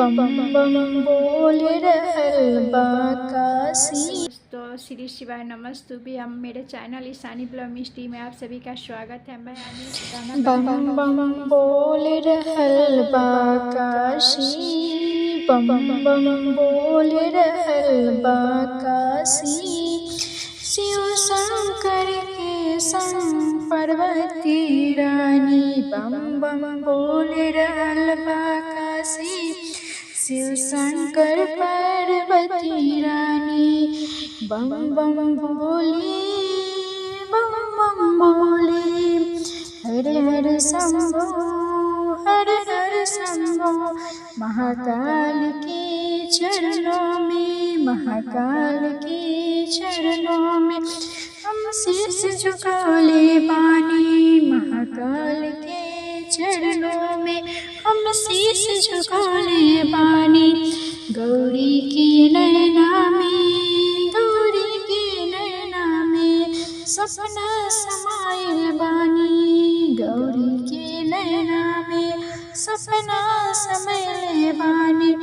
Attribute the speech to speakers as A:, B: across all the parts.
A: बम बम बोल रहल बा काशी।
B: दोस्तों श्री शिवाय नमस्तुभ्यं। हम मेरे चैनल ईशानी ब्लॉग मिस्ट्री में आप सभी का स्वागत है। मैं गाना
A: बम बम बोल रहल बा काशी, बम बम बोल रहल बा काशी। शिव शंकर के संग पार्वती रानी, बम बम बोल रहल बा काशी। शिव शंकर पार्वती रानी, बम बम बोले, बम बम बोले। हर हर शंभो, हर हर शंभो। महाकाल के चरणों में, महाकाल के चरणों में हम शीश झुकाले बानी। महाकाल के चरणों में हम शीश झुकाले बानी। गौरी के नैना में, गौरी के नैना में सपना समाइल बानी। गौरी के नैना में सपना समाइल बानी।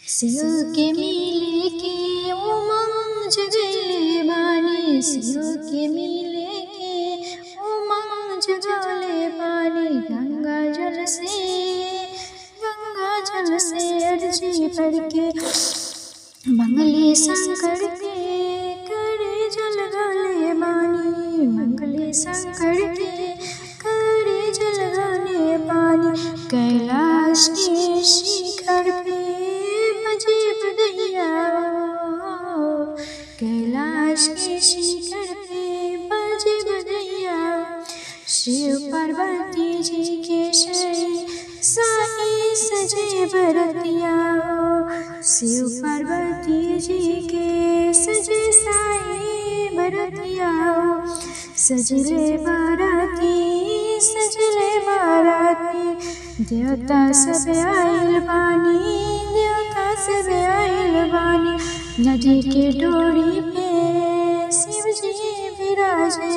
A: शिव के मिले के उमंग जगले बानी। शिव के मिले के उमंग जगले बानी। गंगा जल से अर्जी भर के मंगले शंकर के करे जल गाले बानी। मंगले शंकर के करे जल गाले बानी। कैलाश के शिखर पे बजे बधैया, कैलाश के शिखर पे बजे बधैया। शिव पार्वती जी के साई सजे बरतिया। शिव पार्वती जी के सजे साई बरतिया। सजले बाराती, सजले बाराती। देवता सब आइल बानी, देवता सब आइल बानी। नदी के डोरी पे शिव जी विराजे।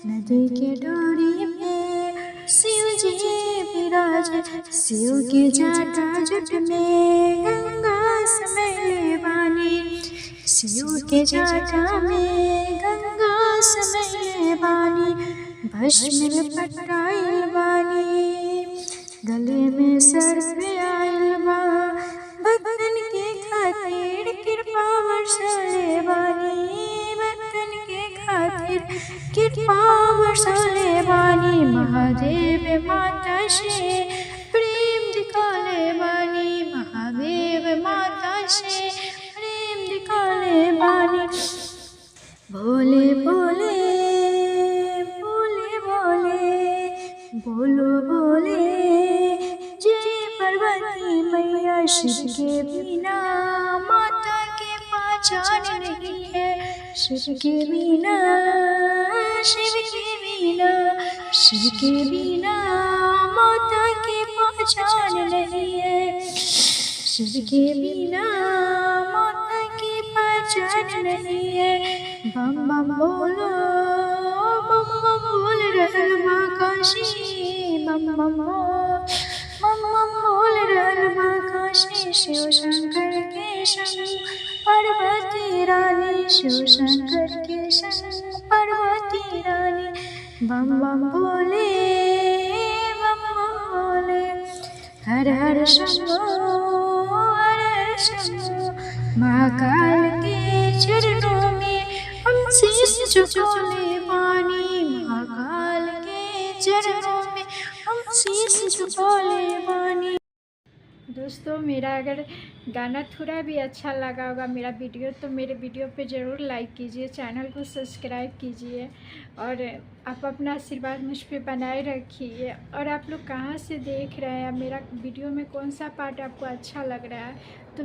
A: नदी के डोरी पे शिव जी विराजे। शिव के जाटा जट में गंगा समैले बानी। शिव के जाटा में गंगा समैले बानी। भस्म लपटाइल बानी, गले में सर्प आइल बा। भक्तन के खातिर कृपा बरसाले बानी। भक्तन के खातिर कृपा बरसाले बानी। महादेव माता से प्रेम दिखाले बानी। महादेव माता से प्रेम दिखाले बानी। भोले भोले, भोले भोले, बोलो बोले जय पार्वती मैया। शिव के बिना माता के पहचान नहीं है। शिव के बिना, शिव के बिना, शिव के बिना माता के पहचान नहीं है। शिव के बिना माता की पहचान नहीं है। बम बम बोलो, बम बम बोल रहल बा काशी। बम बम बोल रहल बा काशी। शिव शंकर के संग पार्वती रानी। शिव शंकर के संग पार्वती रानी। बम बम बोले, बम बम बोले। हर हर शंभो, हर हर शंभो। महाकाल के चरणों में हम शीश झुकाले बानी। महाकाल के चरणों में हम शीश झुकाले बानी।
B: दोस्तों मेरा अगर गाना थोड़ा भी अच्छा लगा होगा मेरा वीडियो, तो मेरे वीडियो पे ज़रूर लाइक कीजिए, चैनल को सब्सक्राइब कीजिए और आप अपना आशीर्वाद मुझ पे बनाए रखिए। और आप लोग कहाँ से देख रहे हैं, मेरा वीडियो में कौन सा पार्ट आपको अच्छा लग रहा है, तो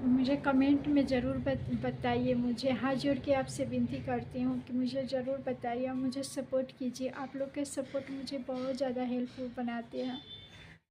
B: मुझे कमेंट में ज़रूर बताइए। मुझे हाथ जोड़ के आपसे विनती करती हूँ कि मुझे ज़रूर बताइए और मुझे सपोर्ट कीजिए। आप लोग के सपोर्ट मुझे बहुत ज़्यादा हेल्पफुल बनाते हैं।